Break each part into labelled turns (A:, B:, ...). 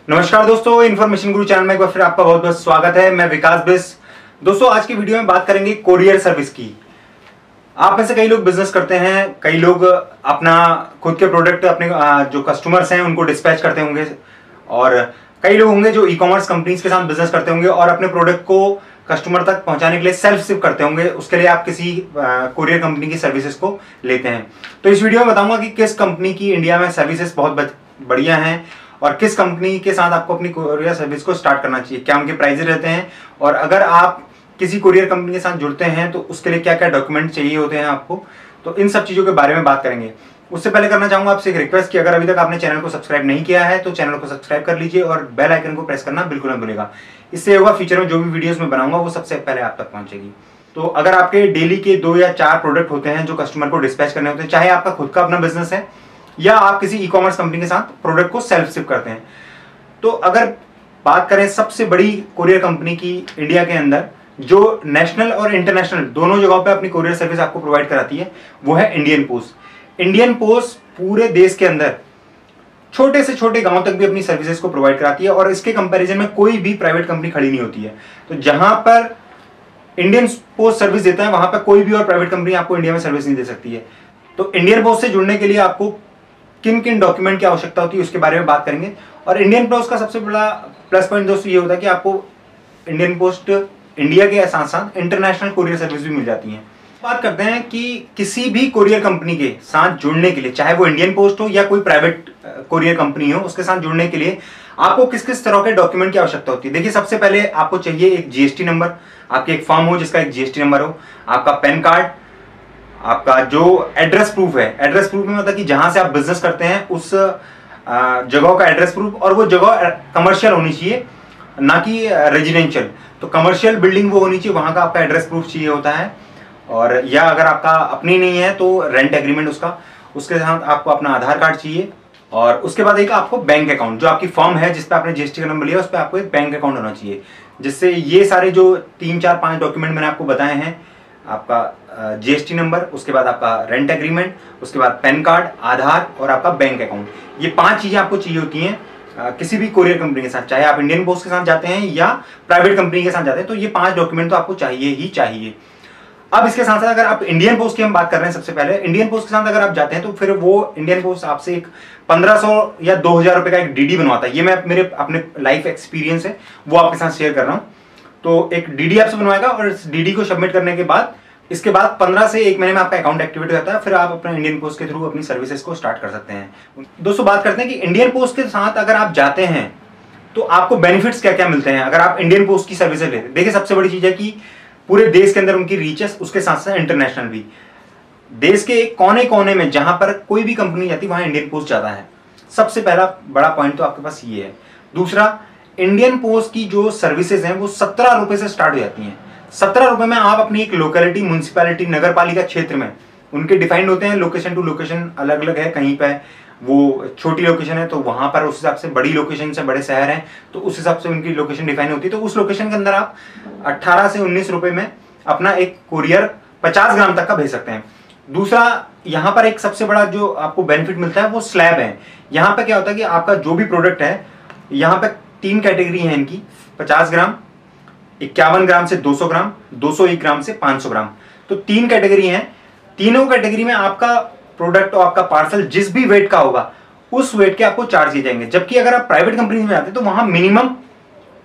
A: नमस्कार दोस्तों, इन्फॉर्मेशन गुरु चैनल में एक बार फिर आपका बहुत बहुत स्वागत है। मैं विकास बिस। दोस्तों, आज की वीडियो में बात करेंगे कोरियर सर्विस की। आप में से कई लोग बिजनेस करते हैं, कई लोग अपना खुद के प्रोडक्ट अपने जो कस्टमर्स हैं उनको डिस्पैच करते होंगे, और कई लोग होंगे जो ई कॉमर्स कंपनीज के साथ बिजनेस करते होंगे और अपने प्रोडक्ट को कस्टमर तक पहुंचाने के लिए सेल्फ शिप करते होंगे। उसके लिए आप किसी कोरियर कंपनी की सर्विसेज को लेते हैं। तो इस वीडियो में बताऊंगा कि किस कंपनी की इंडिया में सर्विसेज बहुत बढ़िया हैं और किस कंपनी के साथ आपको अपनी कोरियर सर्विस को स्टार्ट करना चाहिए, क्या उनके प्राइजेस रहते हैं, और अगर आप किसी कोरियर कंपनी के साथ जुड़ते हैं तो उसके लिए क्या क्या डॉक्यूमेंट चाहिए होते हैं आपको। तो इन सब चीज़ों के बारे में बात करेंगे। उससे पहले करना चाहूंगा आपसे एक रिक्वेस्ट कि अगर अभी तक आपने चैनल को सब्सक्राइब नहीं किया है तो चैनल को सब्सक्राइब कर लीजिए और बेल आइकन को प्रेस करना बिल्कुल न भूलेगा। इससे होगा फ्यूचर में जो भी वीडियोस में बनाऊंगा वो सबसे पहले आप तक पहुंचेगी। तो अगर आपके डेली के 2 या 4 प्रोडक्ट होते हैं जो कस्टमर को डिस्पैच करने होते हैं, चाहे आपका खुद का अपना बिजनेस है या आप किसी ई कॉमर्स कंपनी के साथ प्रोडक्ट को सेल्फ शिप करते हैं, तो अगर बात करें सबसे बड़ी कोरियर कंपनी की इंडिया के अंदर जो नेशनल और इंटरनेशनल दोनों जगहों पे अपनी कोरियर सर्विस आपको प्रोवाइड कराती है, वो है इंडियन पोस्ट। इंडियन पोस्ट पूरे देश के अंदर छोटे से छोटे गांव तक भी अपनी सर्विसेज को प्रोवाइड कराती है और इसके कंपैरिजन में कोई भी प्राइवेट कंपनी खड़ी नहीं होती है। तो जहां पर इंडियन पोस्ट सर्विस देता है वहां पर कोई भी और प्राइवेट कंपनी आपको इंडिया में सर्विस नहीं दे सकती है। तो इंडियन पोस्ट से जुड़ने के लिए आपको किन किन डॉक्यूमेंट की आवश्यकता होती है उसके बारे में बात करेंगे। और इंडियन पोस्ट का सबसे बड़ा प्लस पॉइंट दोस्तों ये होता है कि आपको इंडियन पोस्ट इंडिया के साथ साथ इंटरनेशनल कोरियर सर्विस भी मिल जाती है। बात करते हैं कि किसी भी कोरियर कंपनी के साथ जुड़ने के लिए, चाहे वो इंडियन पोस्ट हो या कोई प्राइवेट कोरियर कंपनी हो, उसके साथ जुड़ने के लिए आपको किस किस तरह के डॉक्यूमेंट की आवश्यकता होती है। देखिए, सबसे पहले आपको चाहिए एक जीएसटी नंबर, आपके एक फॉर्म हो जिसका एक जीएसटी नंबर हो, आपका पैन कार्ड, आपका जो एड्रेस प्रूफ है। एड्रेस प्रूफ में मतलब कि जहां से आप बिजनेस करते हैं उस जगह का एड्रेस प्रूफ, और वो जगह कमर्शियल होनी चाहिए ना कि रेजिडेंशियल। तो कमर्शियल बिल्डिंग वो होनी चाहिए, वहां का आपका एड्रेस प्रूफ चाहिए होता है। और या अगर आपका अपनी नहीं है तो रेंट एग्रीमेंट उसके साथ आपको अपना आधार कार्ड चाहिए। और उसके बाद एक आपको बैंक अकाउंट, जो आपकी फॉर्म है जिस पे आपने जीएसटी का नंबर लिया उस पर आपको एक बैंक अकाउंट होना चाहिए, जिससे ये सारे जो 3, 4, 5 डॉक्यूमेंट मैंने आपको बताए हैं, आपका जीएसटी नंबर, उसके बाद आपका रेंट एग्रीमेंट, उसके बाद पैन कार्ड, आधार और आपका बैंक अकाउंट, ये 5 चीजें आपको चाहिए होती हैं किसी भी कोरियर कंपनी के साथ, चाहे आप इंडियन पोस्ट के साथ जाते हैं या प्राइवेट कंपनी के साथ जाते हैं। तो ये 5 डॉक्यूमेंट तो आपको चाहिए ही चाहिए। अब इसके साथ साथ अगर आप इंडियन पोस्ट की हम बात कर रहे हैं, सबसे पहले इंडियन पोस्ट के साथ अगर आप जाते हैं तो फिर वो इंडियन पोस्ट आपसे एक 1500 या 2000 रुपए का एक डीडी बनवाता है। ये मैं मेरे अपने लाइफ एक्सपीरियंस है वो आपके साथ शेयर कर रहा हूँ। तो एक डीडी आपसे बनवाएगा और इस डीडी को सबमिट करने के बाद इसके बाद 15 से 1 महीने में आपका अकाउंट एक्टिवेट हो जाता है। फिर आप अपने इंडियन पोस्ट के थ्रू अपनी सर्विसेज को स्टार्ट कर सकते हैं। दोस्तों, बात करते हैं कि इंडियन पोस्ट के साथ अगर आप जाते हैं तो आपको बेनिफिट्स क्या क्या मिलते हैं अगर आप इंडियन पोस्ट की सर्विसेज लेते हैं। देखिए, सबसे बड़ी चीज है कि पूरे देश के अंदर उनकी रीच है, उसके साथ साथ इंटरनेशनल भी। देश के एक कोने कोने में जहां पर कोई भी कंपनी जाती है वहां इंडियन पोस्ट जाता है। सबसे पहला बड़ा पॉइंट तो आपके पास ये है। दूसरा, इंडियन पोस्ट की जो सर्विसेज हैं वो 17 रुपए से स्टार्ट हो जाती हैं। 17 रुपए में आप अपनी एक लोकेलिटी, म्युनिसिपैलिटी, नगर पालिका क्षेत्र में, उनके डिफाइंड होते हैं, लोकेशन टू लोकेशन अलग अलग है। कहीं पे वो छोटी लोकेशन है तो वहां पर उस हिसाब से, बड़ी लोकेशन से बड़े शहर हैं तो उस हिसाब से उनकी लोकेशन डिफाइन होती है। तो उस लोकेशन के अंदर आप 18 से 19 रुपए में अपना एक कुरियर 50 ग्राम तक का भेज सकते हैं। दूसरा, यहाँ पर एक सबसे बड़ा जो आपको बेनिफिट मिलता है वो स्लैब है। यहाँ पे क्या होता है कि आपका जो भी प्रोडक्ट है, यहाँ पे 3 कैटेगरी है इनकी, 50 ग्राम, 51 ग्राम से 200 ग्राम, 201 ग्राम से 500 ग्राम। तो 3 कैटेगरी हैं। तीनों कैटेगरी में आपका प्रोडक्ट और आपका पार्सल जिस भी वेट का होगा उस वेट के आपको चार्ज किए जाएंगे। जबकि अगर आप प्राइवेट कंपनी में जाते हैं तो वहां मिनिमम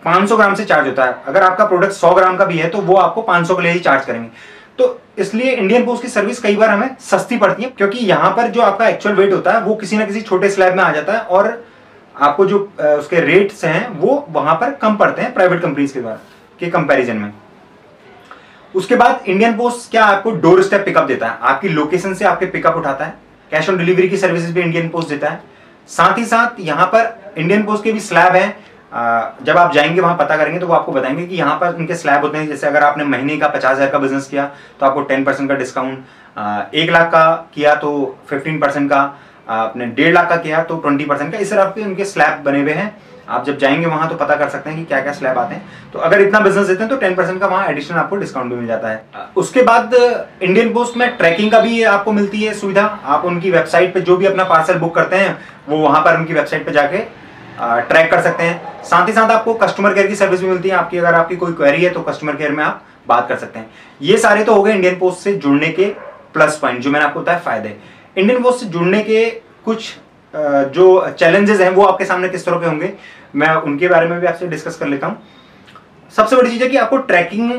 A: 500 ग्राम से चार्ज होता है। अगर आपका प्रोडक्ट 100 ग्राम का भी है तो वो आपको 500 के लिए ही चार्ज करेंगे। तो इसलिए इंडियन पोस्ट की सर्विस कई बार हमें सस्ती पड़ती है, क्योंकि यहाँ पर जो आपका एक्चुअल वेट होता है वो किसी ना किसी छोटे स्लैब में आ जाता है और आपको जो उसके रेट्स हैं वो वहां पर कम पड़ते हैं प्राइवेट कंपनीज के कंपैरिजन में। उसके बाद इंडियन पोस्ट क्या आपको डोर स्टेप पिकअप देता है, आपकी लोकेशन से आपके पिकअप उठाता है। कैश ऑन डिलीवरी की सर्विसेज भी इंडियन पोस्ट देता है। साथ ही साथ यहाँ पर इंडियन पोस्ट के भी स्लैब है। जब आप जाएंगे वहां पता करेंगे तो वो आपको बताएंगे कि यहाँ पर उनके स्लैब होते हैं। जैसे अगर आपने महीने का 50,000 का बिजनेस किया तो आपको 10% का डिस्काउंट, 1 लाख का किया तो 15% का, आपने 1.5 लाख का किया तो 20% का। इस तरह के उनके स्लैब बने हुए हैं। आप जब जाएंगे वहां तो पता कर सकते हैं कि क्या क्या स्लैब आते हैं। तो अगर इतना बिजनेस देते हैं तो 10% का वहां एडिशनल आपको डिस्काउंट भी मिल जाता है। उसके बाद इंडियन पोस्ट में ट्रैकिंग का भी आपको मिलती है सुविधा। आप उनकी वेबसाइट पे जो भी अपना पार्सल बुक करते हैं वो वहां पर उनकी वेबसाइट पे जाके ट्रैक कर सकते हैं। साथ ही साथ आपको कस्टमर केयर की सर्विस भी मिलती है। आपकी अगर आपकी कोई क्वेरी है तो कस्टमर केयर में आप बात कर सकते हैं। ये सारे तो हो गए इंडियन पोस्ट से जुड़ने के प्लस पॉइंट, जो मैंने आपको बताया फायदे। इंडियन पोस्ट से जुड़ने के कुछ जो चैलेंजेस हैं वो आपके सामने किस तरह के होंगे, मैं उनके बारे में भी आपसे डिस्कस कर लेता हूं। सबसे बड़ी चीज है कि आपको ट्रैकिंग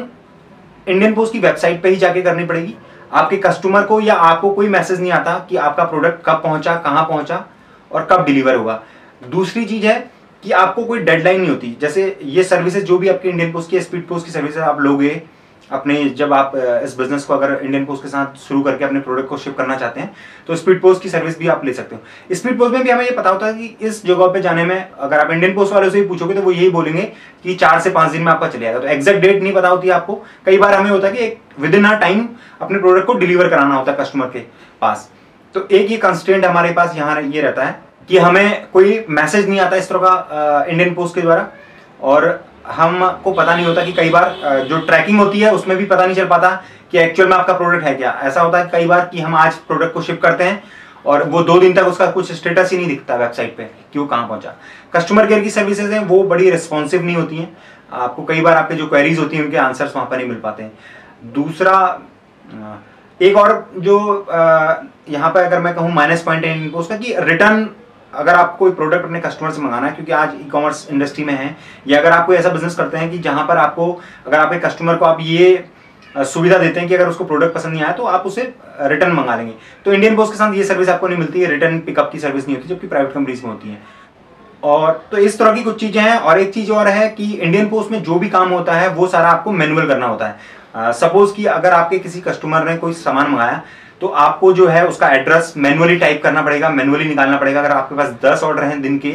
A: इंडियन पोस्ट की वेबसाइट पे ही जाके करनी पड़ेगी। आपके कस्टमर को या आपको कोई मैसेज नहीं आता कि आपका प्रोडक्ट कब पहुंचा, कहां पहुंचा और कब डिलीवर होगा। दूसरी चीज है कि आपको कोई डेडलाइन नहीं होती। जैसे ये सर्विसेज जो भी आपकी इंडियन पोस्ट की, स्पीड पोस्ट की सर्विसेज आप लोगे अपने, जब आप इस बिजनेस को अगर इंडियन पोस्ट के साथ शुरू करके अपने प्रोडक्ट को शिप करना चाहते हैं तो स्पीड पोस्ट की सर्विस भी आप ले सकते हो। स्पीड पोस्ट में भी हमें ये पता होता है कि इस जगह पे जाने में, अगर आप इंडियन पोस्ट वालों से ही पूछोगे तो वो यही बोलेंगे कि 4 से 5 दिन में आपका चले जाएगा। तो एग्जैक्ट डेट नहीं पता होती है आपको। कई बार हमें होता है कि विद इन अ टाइम अपने प्रोडक्ट को डिलीवर कराना होता है कस्टमर के पास। तो एक ये कंस्ट्रेंट हमारे पास यहाँ ये रहता है कि हमें कोई मैसेज नहीं आता इस तरह का इंडियन पोस्ट के द्वारा, और हमको पता नहीं होता कि कई बार जो ट्रैकिंग होती है उसमें भी पता नहीं चल पाता कि एक्चुअल में आपका प्रोडक्ट है क्या। ऐसा होता है कई बार कि हम आज प्रोडक्ट को शिप करते हैं और वो 2 दिन तक उसका कुछ स्टेटस ही नहीं दिखता वेबसाइट पे कि वो कहाँ पहुंचा। कस्टमर केयर की सर्विसेज हैं वो बड़ी रिस्पॉन्सिव नहीं होती हैं। आपको कई बार आपके जो क्वेरीज होती हैं उनके आंसर्स वहाँ पर नहीं मिल पाते हैं। दूसरा एक और जो यहाँ पर अगर मैं कहूँ माइनस पॉइंट है उसका कि रिटर्न, अगर आप कोई प्रोडक्ट अपने कस्टमर से मंगाना है, क्योंकि आज ई कॉमर्स इंडस्ट्री में है, या अगर आप कोई ऐसा बिजनेस करते हैं कि जहां पर आपको, अगर आपके कस्टमर को आप ये सुविधा देते हैं कि अगर उसको प्रोडक्ट पसंद नहीं आया तो आप उसे रिटर्न मंगा लेंगे, तो इंडियन पोस्ट के साथ ये सर्विस आपको नहीं मिलती है। रिटर्न पिकअप की सर्विस नहीं होती, जबकि प्राइवेट कंपनीज में होती है। और तो इस तरह की कुछ चीजें हैं। और एक चीज और है कि इंडियन पोस्ट में जो भी काम होता है वो सारा आपको मैनुअल करना होता है। सपोज कि अगर आपके किसी कस्टमर ने कोई सामान मंगाया तो आपको जो है उसका एड्रेस मैनुअली टाइप करना पड़ेगा, मैनुअली निकालना पड़ेगा। अगर आपके पास 10 ऑर्डर हैं दिन के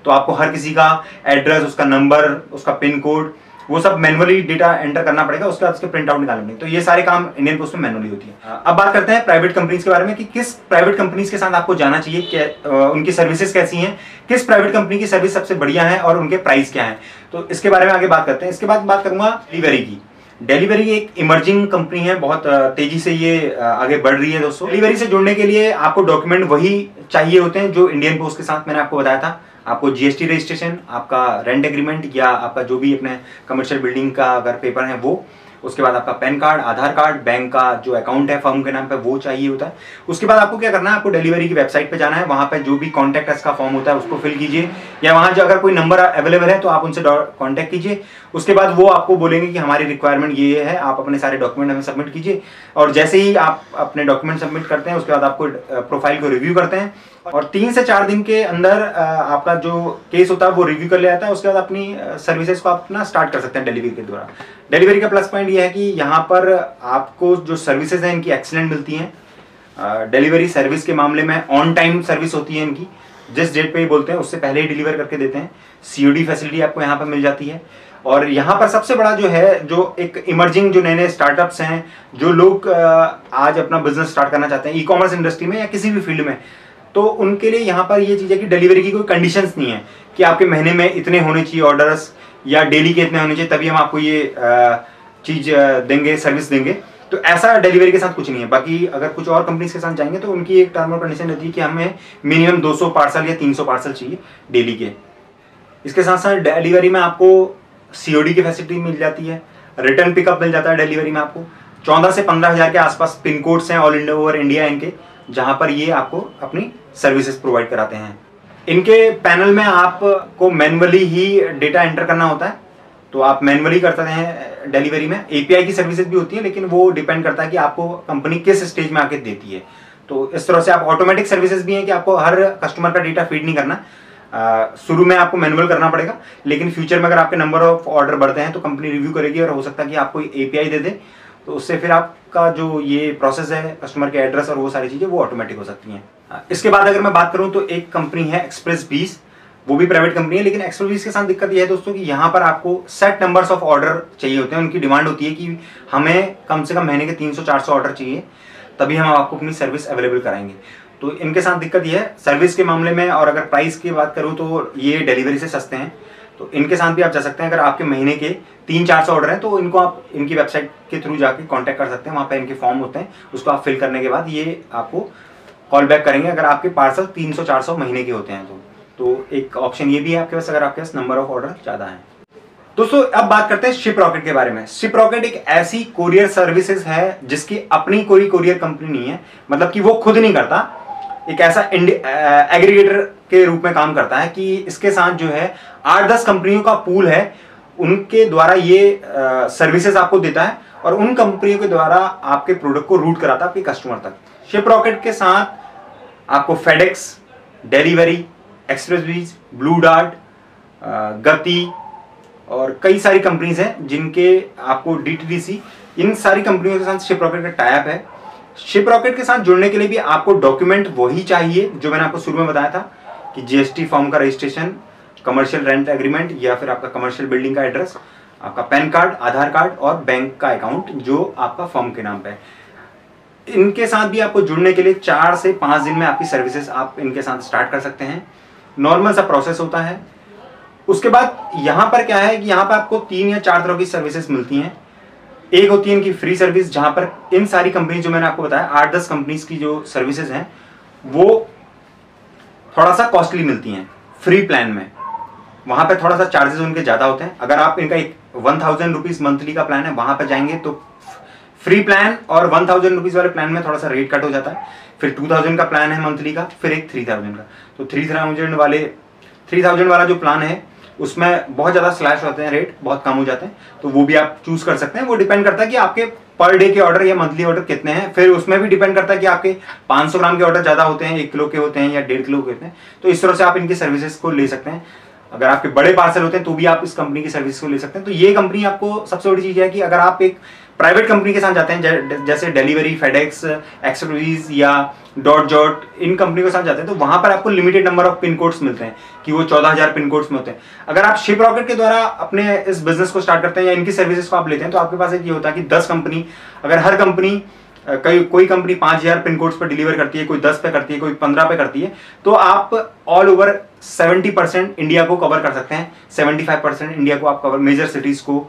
A: तो आपको हर किसी का एड्रेस, उसका नंबर, उसका पिन कोड, वो सब मैनुअली डेटा एंटर करना पड़ेगा। उसके बाद उसके प्रिंट आउट निकालने पड़ेंगे। तो ये सारे काम इंडियन पोस्ट में मैनुअली होती है। अब बात करते हैं प्राइवेट कंपनीज के बारे में कि किस प्राइवेट कंपनीज के साथ आपको जाना चाहिए, उनकी सर्विसेज कैसी हैं, किस प्राइवेट कंपनी की सर्विस सबसे बढ़िया है और उनके प्राइस क्या है। तो इसके बारे में आगे बात करते हैं। इसके बाद बात करूंगा डिलीवरी की। डिलीवरी एक इमर्जिंग कंपनी है, बहुत तेजी से ये आगे बढ़ रही है दोस्तों। डिलीवरी से जुड़ने के लिए आपको डॉक्यूमेंट वही चाहिए होते हैं जो इंडियन पोस्ट के साथ मैंने आपको बताया था। आपको जीएसटी रजिस्ट्रेशन, आपका रेंट एग्रीमेंट या आपका जो भी अपने कमर्शियल बिल्डिंग का अगर पेपर है वो, उसके बाद आपका पैन कार्ड, आधार कार्ड, बैंक का जो अकाउंट है फर्म के नाम पे वो चाहिए होता है। उसके बाद आपको क्या करना है, आपको डिलीवरी की वेबसाइट पे जाना है। वहां पे जो भी कॉन्टैक्ट अस का फॉर्म होता है उसको फिल कीजिए, या वहां जो अगर कोई नंबर अवेलेबल है तो आप उनसे कॉन्टैक्ट कीजिए। उसके बाद वो आपको बोलेंगे कि हमारी रिक्वायरमेंट ये है, आप अपने सारे डॉक्यूमेंट हमें सबमिट कीजिए। और जैसे ही आप अपने डॉक्यूमेंट सबमिट करते हैं उसके बाद आपको प्रोफाइल को रिव्यू करते हैं और 3 से 4 दिन के अंदर आपका जो केस होता है वो रिव्यू कर लिया जाता है। उसके बाद अपनी सर्विसेज को आप अपना स्टार्ट कर सकते हैं डिलीवरी के द्वारा। डिलीवरी का प्लस पॉइंट ये है कि यहाँ पर आपको जो सर्विसेज हैं इनकी एक्सीलेंट मिलती हैं। डिलीवरी सर्विस के मामले में ऑन टाइम सर्विस होती है इनकी, जिस डेट पे ही बोलते हैं उससे पहले ही डिलीवर करके देते हैं। सीओडी फैसिलिटी आपको यहाँ पर मिल जाती है। और यहाँ पर सबसे बड़ा जो है, जो एक इमर्जिंग जो नए नए स्टार्टअप्स हैं, जो लोग आज अपना बिजनेस स्टार्ट करना चाहते हैं ई कॉमर्स इंडस्ट्री में या किसी भी फील्ड में, तो उनके लिए यहाँ पर ये चीज़ है कि डिलीवरी की कोई कंडीशंस नहीं है कि आपके महीने में इतने होने चाहिए ऑर्डर्स या डेली के इतने होने चाहिए तभी हम आपको ये चीज़ देंगे, सर्विस देंगे। तो ऐसा डिलीवरी के साथ कुछ नहीं है। बाकी अगर कुछ और कंपनीज के साथ जाएंगे तो उनकी एक टर्म और कंडीशन रहती है कि हमें मिनिमम 200 पार्सल या 300 पार्सल चाहिए डेली के। इसके साथ साथ डिलीवरी में आपको सीओडी की फैसिलिटी मिल जाती है, रिटर्न पिकअप मिल जाता है डिलीवरी में आपको। 14 से 15 हज़ार के आसपास पिन कोड्स हैं ऑल ओवर इंडिया इनके, जहां पर ये आपको अपनी सर्विसेज प्रोवाइड कराते हैं। इनके पैनल में आपको मैनुअली ही डेटा एंटर करना होता है, तो आप मैनुअली करते हैं डिलीवरी में। एपीआई की सर्विसेज भी होती है, लेकिन वो डिपेंड करता है कि आपको कंपनी किस स्टेज में आके देती है। तो इस तरह से आप ऑटोमेटिक सर्विसेज भी हैं कि आपको हर कस्टमर का डेटा फीड नहीं करना। शुरू में आपको मैनुअल करना पड़ेगा, लेकिन फ्यूचर में अगर आपके नंबर ऑफ ऑर्डर बढ़ते हैं तो कंपनी रिव्यू करेगी और हो सकता है कि आपको एपीआई दे दे, तो उससे फिर आपका जो ये प्रोसेस है कस्टमर के एड्रेस और वो सारी चीज़ें वो ऑटोमेटिक हो सकती हैं। इसके बाद अगर मैं बात करूं तो एक कंपनी है एक्सप्रेस 20, वो भी प्राइवेट कंपनी है, लेकिन एक्सप्रेस 20 के साथ दिक्कत ये है दोस्तों कि यहाँ पर आपको सेट नंबर्स ऑफ ऑर्डर चाहिए होते हैं। उनकी डिमांड होती है कि हमें कम से कम महीने के 300-400 ऑर्डर चाहिए, तभी हम आपको अपनी सर्विस अवेलेबल कराएंगे। तो इनके साथ दिक्कत ये है सर्विस के मामले में। और अगर प्राइस की बात करूँ तो ये डिलीवरी से सस्ते हैं, तो इनके साथ भी आप जा सकते हैं। अगर आपके महीने के 300-400 ऑर्डर हैं तो इनको आप इनकी वेबसाइट के थ्रू जाके कांटेक्ट कर सकते हैं। वहाँ पे इनके फॉर्म होते हैं, उसको आप फिल करने के बाद ये आपको कॉल बैक करेंगे अगर आपके पार्सल 300-400 महीने के होते हैं तो। तो एक ऑप्शन ये भी है आपके पास अगर आपके पास नंबर ऑफ ऑर्डर ज़्यादा है। दोस्तों अब बात करते हैं शिप रॉकेट के बारे में। शिप रॉकेट एक ऐसी कोरियर सर्विसेज है जिसकी अपनी कोई कोरियर कंपनी नहीं है, मतलब कि वो खुद नहीं करता, एक ऐसा एग्रीगेटर के रूप में काम करता है कि इसके साथ जो है 8-10 कंपनियों का पूल है, उनके द्वारा ये सर्विसेज आपको देता है और उन कंपनियों के द्वारा आपके प्रोडक्ट को रूट कराता है आपके कस्टमर तक। शिप रॉकेट के साथ आपको फेडेक्स, डिलीवरी, एक्सप्रेसवीज, ब्लू डार्ट, गति और कई सारी कंपनीज हैं जिनके आपको DTDC, इन सारी कंपनियों के साथ शिप रॉकेट का टाई अप है। शिप रॉकेट के साथ जुड़ने के लिए भी आपको डॉक्यूमेंट वही चाहिए जो मैंने आपको शुरू में बताया था कि GST फॉर्म का रजिस्ट्रेशन, कमर्शियल रेंट एग्रीमेंट या फिर आपका कमर्शियल बिल्डिंग का एड्रेस, आपका पैन कार्ड, आधार कार्ड और बैंक का अकाउंट जो आपका फर्म के नाम पे है। इनके साथ भी आपको जुड़ने के लिए 4 से 5 दिन में आपकी सर्विसेज आप इनके साथ स्टार्ट कर सकते हैं। नॉर्मल सा प्रोसेस होता है। उसके बाद यहाँ पर क्या है कि यहाँ पर आपको 3 या 4 तरह की सर्विसेज मिलती हैं। एक होती है इनकी फ्री सर्विस, जहाँ पर इन सारी कंपनी जो मैंने आपको बताया 8-10 कंपनीज की जो सर्विसेज हैं वो थोड़ा सा कॉस्टली मिलती हैं फ्री प्लान में, वहाँ पे थोड़ा सा चार्जेस उनके ज़्यादा होते हैं। अगर आप इनका एक 1000 रुपीज़ मंथली का प्लान है वहाँ पर जाएंगे तो फ्री प्लान और 1000 रुपीज़ वाले प्लान में थोड़ा सा रेट कट हो जाता है। फिर 2000 का प्लान है मंथली का, फिर एक 3000 का। तो 3000 वाला जो प्लान है उसमें बहुत ज़्यादा स्लैश होते हैं, रेट बहुत कम हो जाते हैं, तो वो भी आप चूज कर सकते हैं। वो डिपेंड करता है कि आपके पर डे के ऑर्डर या मंथली ऑर्डर कितने हैं। फिर उसमें भी डिपेंड करता है कि आपके 500 ग्राम के ऑर्डर ज़्यादा होते हैं, 1 किलो के होते हैं या 1.5 किलो के होते हैं। तो इस तरह से आप इनकी सर्विसेज को ले सकते हैं। अगर आपके बड़े पार्सल होते हैं तो भी आप इस कंपनी की सर्विस को ले सकते हैं। तो ये कंपनी आपको सबसे बड़ी चीज़ है कि अगर आप एक प्राइवेट कंपनी के साथ जाते हैं जैसे डिलीवरी, फेडेक्स, एक्सप्रेस या डॉट, इन कंपनी के साथ जाते हैं तो वहां पर आपको limited number of pin codes मिलते हैं कि वो 14000 पिन कोड्स में होते हैं। अगर आप शिप रॉकेट के द्वारा अपने इस बिजनेस को स्टार्ट करते हैं या इनकी सर्विसेज को आप लेते हैं तो आपके पास एक ये होता है कि 10 कंपनी, अगर हर कंपनी कोई कंपनी 5000 पिन कोड्स पर डिलीवर करती है, कोई 10 पे करती है, कोई 15 पे करती है, तो आप ऑल ओवर 70% इंडिया को कवर कर सकते हैं। 75% इंडिया को आप कवर, मेजर सिटीज को,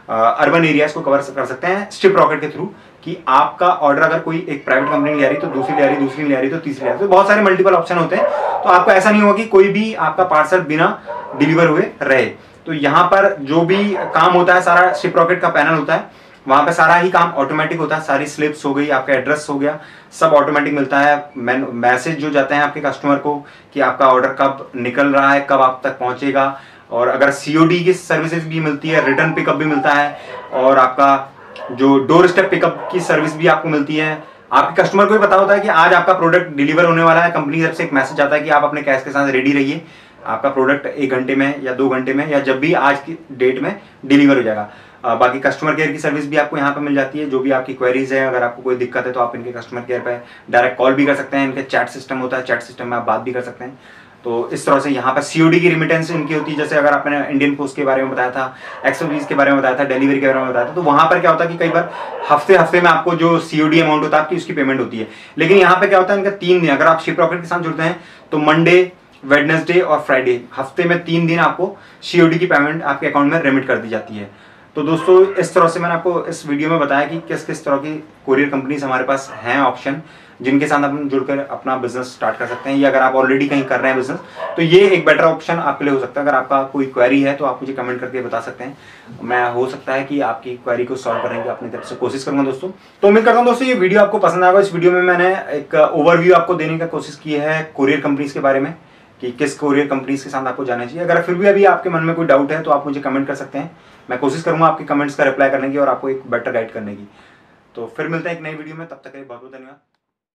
A: अर्बन एरियाज को कवर कर सकते हैं शिप रॉकेट के थ्रू। कि आपका ऑर्डर अगर कोई एक प्राइवेट कंपनी ले आ रही तो दूसरी ले आ रही, दूसरी ले आ रही तो तीसरी ले आ रही, तो बहुत सारे मल्टीपल ऑप्शन होते हैं। तो आपको ऐसा नहीं होगा कि कोई भी आपका पार्सल बिना डिलीवर हुए रहे। तो यहाँ पर जो भी काम होता है सारा शिप रॉकेट का पैनल होता है, वहां पे सारा ही काम ऑटोमेटिक होता है। सारी स्लिप्स हो गई, आपका एड्रेस हो गया, सब ऑटोमेटिक मिलता है। मैसेज जो जाते हैं आपके कस्टमर को कि आपका ऑर्डर कब निकल रहा है, कब आप तक पहुंचेगा। और अगर COD की सर्विसेज भी मिलती है, रिटर्न पिकअप भी मिलता है और आपका जो डोर स्टेप पिकअप की सर्विस भी आपको मिलती है। आपके कस्टमर को भी पता होता है कि आज आपका प्रोडक्ट डिलीवर होने वाला है। कंपनी की तरफ से एक मैसेज आता है कि आप अपने कैश के साथ रेडी रहिए, आपका प्रोडक्ट 1 घंटे में या 2 घंटे में या जब भी आज की डेट में डिलीवर हो जाएगा। बाकी कस्टमर केयर की सर्विस भी आपको यहाँ पे मिल जाती है। जो भी आपकी क्वेरीज है, अगर आपको कोई दिक्कत है तो आप इनके कस्टमर केयर पे डायरेक्ट कॉल भी कर सकते हैं। इनके चैट सिस्टम होता है, चैट सिस्टम में आप बात भी कर सकते हैं। तो इस तरह से यहाँ पर COD की रिमिटेंस इनकी होती है। जैसे अगर आपने इंडियन पोस्ट के बारे में बताया था, एक्सप्रेस के बारे में बताया था, डिलीवरी के बारे में बताया था, तो वहाँ पर क्या होता है कि कई बार हफ्ते में आपको जो COD अमाउंट होता है आपकी उसकी पेमेंट होती है। लेकिन यहाँ पे क्या होता है, इनका 3 दिन, अगर आप शिप रॉकेट के साथ जुड़ते हैं तो मंडे, वेडनेसडे और फ्राइडे, हफ्ते में 3 दिन आपको COD की पेमेंट आपके अकाउंट में रेमिट कर दी जाती है। तो दोस्तों इस तरह से मैंने आपको इस वीडियो में बताया कि किस किस तरह की कोरियर कंपनीज हमारे पास हैं ऑप्शन, जिनके साथ आप जुड़कर अपना बिजनेस स्टार्ट कर सकते हैं। या अगर आप ऑलरेडी कहीं कर रहे हैं बिजनेस तो ये एक बेटर ऑप्शन आपके लिए हो सकता है। अगर आपका कोई क्वेरी है तो आप मुझे कमेंट करके बता सकते हैं। मैं हो सकता है कि आपकी क्वेरी को सॉल्व करने की अपनी तरफ से कोशिश करूंगा दोस्तों। तो उम्मीद करता हूं दोस्तों ये वीडियो आपको पसंद आएगा। इस वीडियो में मैंने एक ओवरव्यू आपको देने की कोशिश की है कोरियर कंपनीज के बारे में कि किस कोरियर कंपनीज के साथ आपको जाना चाहिए। अगर फिर भी अभी आपके मन में कोई डाउट है तो आप मुझे कमेंट कर सकते हैं। मैं कोशिश करूंगा आपके कमेंट्स का रिप्लाई करने की और आपको एक बेटर गाइड करने की। तो फिर मिलते हैं एक नई वीडियो में, तब तक के लिए बहुत बहुत धन्यवाद।